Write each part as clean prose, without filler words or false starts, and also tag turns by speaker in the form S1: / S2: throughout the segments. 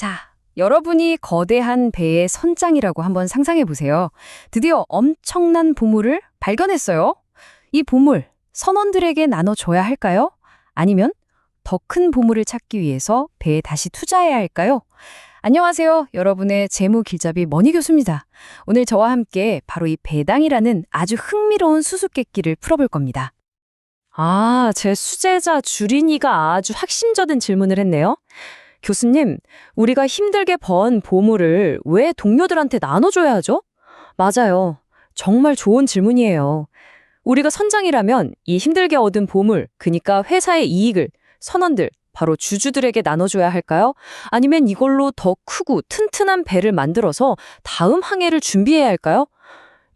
S1: 자, 여러분이 거대한 배의 선장이라고 한번 상상해 보세요. 드디어 엄청난 보물을 발견했어요. 이 보물, 선원들에게 나눠줘야 할까요? 아니면 더 큰 보물을 찾기 위해서 배에 다시 투자해야 할까요? 안녕하세요. 여러분의 재무길잡이 머니 교수입니다. 오늘 저와 함께 바로 이 배당이라는 아주 흥미로운 수수께끼를 풀어볼 겁니다.
S2: 제 수제자 주린이가 아주 핵심적인 질문을 했네요. 교수님, 우리가 힘들게 번 보물을 왜 동료들한테 나눠줘야 하죠? 맞아요. 정말 좋은 질문이에요. 우리가 선장이라면 이 힘들게 얻은 보물, 그러니까 회사의 이익을 선원들, 바로 주주들에게 나눠줘야 할까요? 아니면 이걸로 더 크고 튼튼한 배를 만들어서 다음 항해를 준비해야 할까요?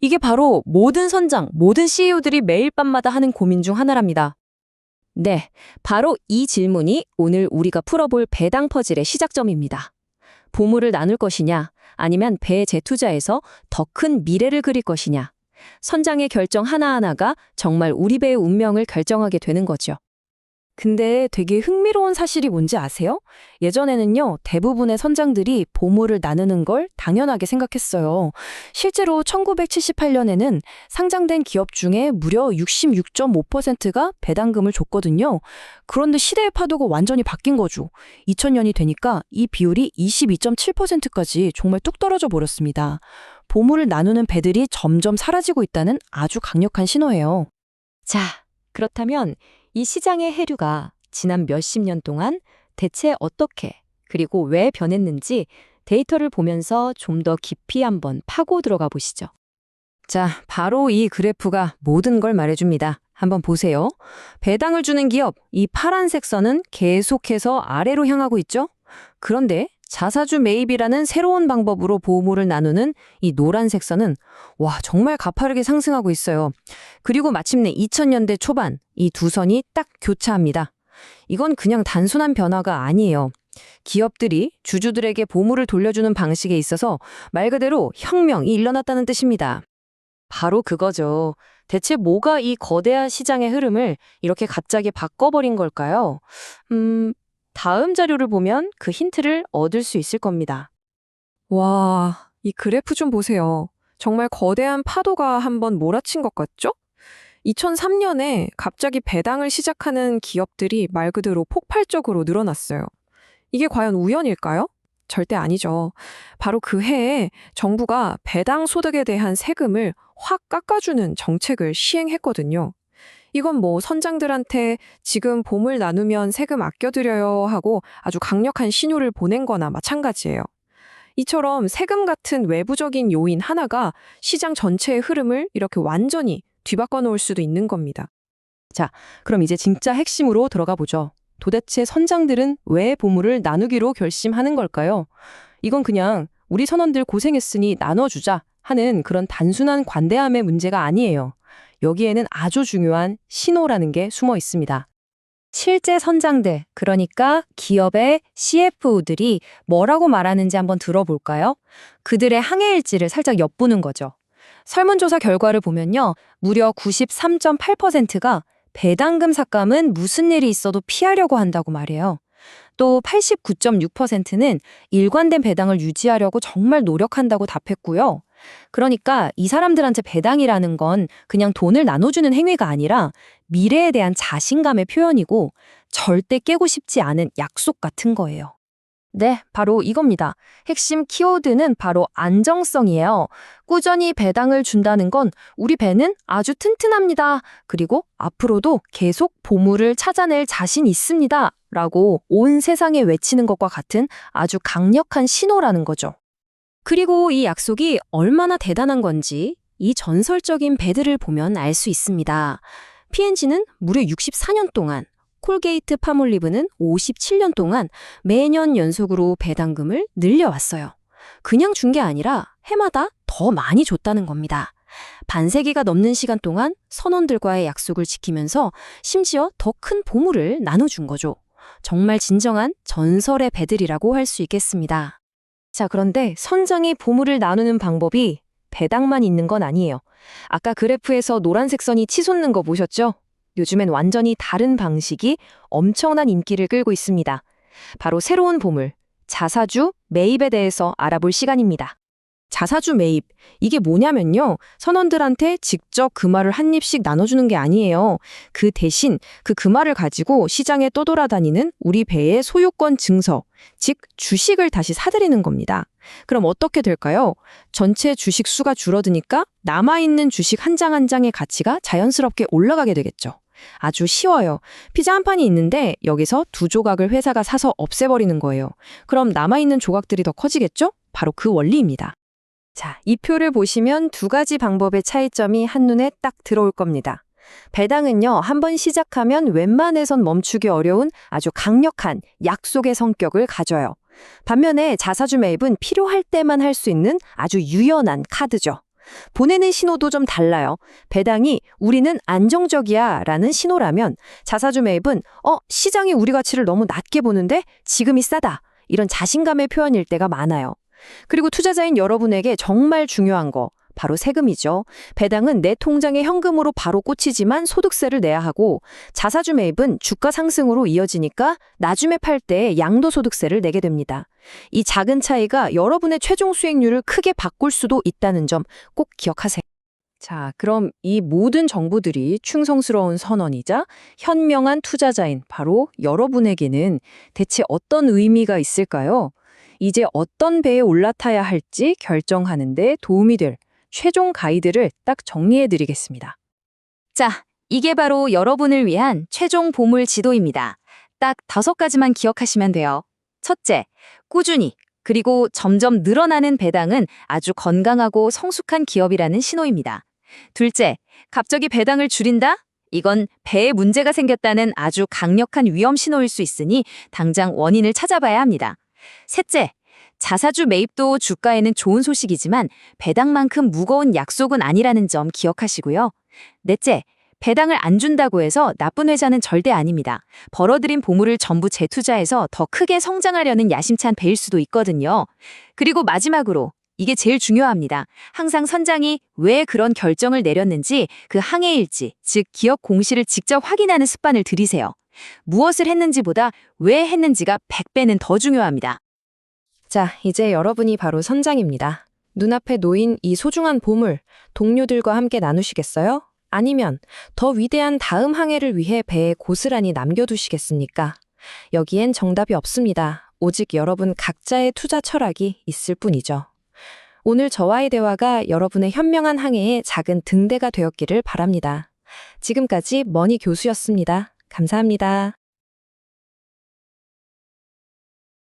S2: 이게 바로 모든 선장, 모든 CEO들이 매일 밤마다 하는 고민 중 하나랍니다. 네, 바로 이 질문이 오늘 우리가 풀어볼 배당 퍼즐의 시작점입니다. 보물을 나눌 것이냐, 아니면 배에 재투자해서 더 큰 미래를 그릴 것이냐. 선장의 결정 하나하나가 정말 우리 배의 운명을 결정하게 되는 거죠. 근데 되게 흥미로운 사실이 뭔지 아세요? 예전에는요, 대부분의 선장들이 보물을 나누는 걸 당연하게 생각했어요. 실제로 1978년에는 상장된 기업 중에 무려 66.5%가 배당금을 줬거든요. 그런데 시대의 파도가 완전히 바뀐 거죠. 2000년이 되니까 이 비율이 22.7%까지 정말 뚝 떨어져 버렸습니다. 보물을 나누는 배들이 점점 사라지고 있다는 아주 강력한 신호예요. 자, 그렇다면 이 시장의 해류가 지난 몇십 년 동안 대체 어떻게 그리고 왜 변했는지 데이터를 보면서 좀 더 깊이 한번 파고 들어가 보시죠. 자, 바로 이 그래프가 모든 걸 말해줍니다. 한번 보세요. 배당을 주는 기업, 이 파란색 선은 계속해서 아래로 향하고 있죠? 그런데 자사주 매입이라는 새로운 방법으로 보물을 나누는 이 노란색 선은 정말 가파르게 상승하고 있어요. 그리고 마침내 2000년대 초반 이 두 선이 딱 교차합니다. 이건 그냥 단순한 변화가 아니에요. 기업들이 주주들에게 보물을 돌려주는 방식에 있어서 말 그대로 혁명이 일어났다는 뜻입니다. 바로 그거죠. 대체 뭐가 이 거대한 시장의 흐름을 이렇게 갑자기 바꿔버린 걸까요? 다음 자료를 보면 그 힌트를 얻을 수 있을 겁니다.
S3: 와, 이 그래프 좀 보세요. 정말 거대한 파도가 한번 몰아친 것 같죠? 2003년에 갑자기 배당을 시작하는 기업들이 말 그대로 폭발적으로 늘어났어요. 이게 과연 우연일까요? 절대 아니죠. 바로 그 해에 정부가 배당 소득에 대한 세금을 확 깎아주는 정책을 시행했거든요. 이건 선장들한테 지금 보물 나누면 세금 아껴드려요 하고 아주 강력한 신호를 보낸 거나 마찬가지예요. 이처럼 세금 같은 외부적인 요인 하나가 시장 전체의 흐름을 이렇게 완전히 뒤바꿔 놓을 수도 있는 겁니다.
S2: 자, 그럼 이제 진짜 핵심으로 들어가 보죠. 도대체 선장들은 왜 보물을 나누기로 결심하는 걸까요? 이건 그냥 우리 선원들 고생했으니 나눠주자 하는 그런 단순한 관대함의 문제가 아니에요. 여기에는 아주 중요한 신호라는 게 숨어 있습니다.
S1: 실제 선장들, 그러니까 기업의 CFO들이 뭐라고 말하는지 한번 들어볼까요? 그들의 항해 일지를 살짝 엿보는 거죠. 설문조사 결과를 보면요. 무려 93.8%가 배당금 삭감은 무슨 일이 있어도 피하려고 한다고 말해요. 또 89.6%는 일관된 배당을 유지하려고 정말 노력한다고 답했고요. 그러니까 이 사람들한테 배당이라는 건 그냥 돈을 나눠주는 행위가 아니라 미래에 대한 자신감의 표현이고 절대 깨고 싶지 않은 약속 같은 거예요. 네, 바로 이겁니다. 핵심 키워드는 바로 안정성이에요. 꾸준히 배당을 준다는 건 우리 배는 아주 튼튼합니다. 그리고 앞으로도 계속 보물을 찾아낼 자신 있습니다. 라고 온 세상에 외치는 것과 같은 아주 강력한 신호라는 거죠. 그리고 이 약속이 얼마나 대단한 건지 이 전설적인 배들을 보면 알 수 있습니다. P&G는 무려 64년 동안, 콜게이트 파몰리브는 57년 동안 매년 연속으로 배당금을 늘려왔어요. 그냥 준 게 아니라 해마다 더 많이 줬다는 겁니다. 반세기가 넘는 시간 동안 선원들과의 약속을 지키면서 심지어 더 큰 보물을 나눠준 거죠. 정말 진정한 전설의 배들이라고 할 수 있겠습니다. 자, 그런데 선장이 보물을 나누는 방법이 배당만 있는 건 아니에요. 아까 그래프에서 노란색 선이 치솟는 거 보셨죠? 요즘엔 완전히 다른 방식이 엄청난 인기를 끌고 있습니다. 바로 새로운 보물, 자사주 매입에 대해서 알아볼 시간입니다. 자사주 매입. 이게 뭐냐면요. 선원들한테 직접 금화를 한 입씩 나눠주는 게 아니에요. 그 대신 그 금화를 가지고 시장에 떠돌아다니는 우리 배의 소유권 증서, 즉 주식을 다시 사들이는 겁니다. 그럼 어떻게 될까요? 전체 주식 수가 줄어드니까 남아있는 주식 한 장 한 장의 가치가 자연스럽게 올라가게 되겠죠. 아주 쉬워요. 피자 한 판이 있는데 여기서 두 조각을 회사가 사서 없애버리는 거예요. 그럼 남아있는 조각들이 더 커지겠죠? 바로 그 원리입니다. 자, 이 표를 보시면 두 가지 방법의 차이점이 한눈에 딱 들어올 겁니다. 배당은요, 한번 시작하면 웬만해선 멈추기 어려운 아주 강력한 약속의 성격을 가져요. 반면에 자사주 매입은 필요할 때만 할 수 있는 아주 유연한 카드죠. 보내는 신호도 좀 달라요. 배당이 우리는 안정적이야 라는 신호라면 자사주 매입은 시장이 우리 가치를 너무 낮게 보는데 지금이 싸다. 이런 자신감의 표현일 때가 많아요. 그리고 투자자인 여러분에게 정말 중요한 거, 바로 세금이죠. 배당은 내 통장에 현금으로 바로 꽂히지만 소득세를 내야 하고 자사주 매입은 주가 상승으로 이어지니까 나중에 팔 때 양도소득세를 내게 됩니다. 이 작은 차이가 여러분의 최종 수익률을 크게 바꿀 수도 있다는 점 꼭 기억하세요. 자, 그럼 이 모든 정보들이 충성스러운 선원이자 현명한 투자자인 바로 여러분에게는 대체 어떤 의미가 있을까요? 이제 어떤 배에 올라타야 할지 결정하는 데 도움이 될 최종 가이드를 딱 정리해 드리겠습니다. 자, 이게 바로 여러분을 위한 최종 보물 지도입니다. 딱 5가지만 기억하시면 돼요. 첫째, 꾸준히, 그리고 점점 늘어나는 배당은 아주 건강하고 성숙한 기업이라는 신호입니다. 둘째, 갑자기 배당을 줄인다? 이건 배에 문제가 생겼다는 아주 강력한 위험 신호일 수 있으니 당장 원인을 찾아봐야 합니다. 셋째, 자사주 매입도 주가에는 좋은 소식이지만 배당만큼 무거운 약속은 아니라는 점 기억하시고요. 넷째, 배당을 안 준다고 해서 나쁜 회사는 절대 아닙니다. 벌어들인 보물을 전부 재투자해서 더 크게 성장하려는 야심찬 배일 수도 있거든요. 그리고 마지막으로 이게 제일 중요합니다. 항상 선장이 왜 그런 결정을 내렸는지 그 항해일지, 즉 기업 공시를 직접 확인하는 습관을 들이세요. 무엇을 했는지보다 왜 했는지가 100배는 더 중요합니다. 자, 이제 여러분이 바로 선장입니다. 눈앞에 놓인 이 소중한 보물, 동료들과 함께 나누시겠어요? 아니면 더 위대한 다음 항해를 위해 배에 고스란히 남겨두시겠습니까? 여기엔 정답이 없습니다. 오직 여러분 각자의 투자 철학이 있을 뿐이죠. 오늘 저와의 대화가 여러분의 현명한 항해에 작은 등대가 되었기를 바랍니다. 지금까지 머니 교수였습니다. 감사합니다.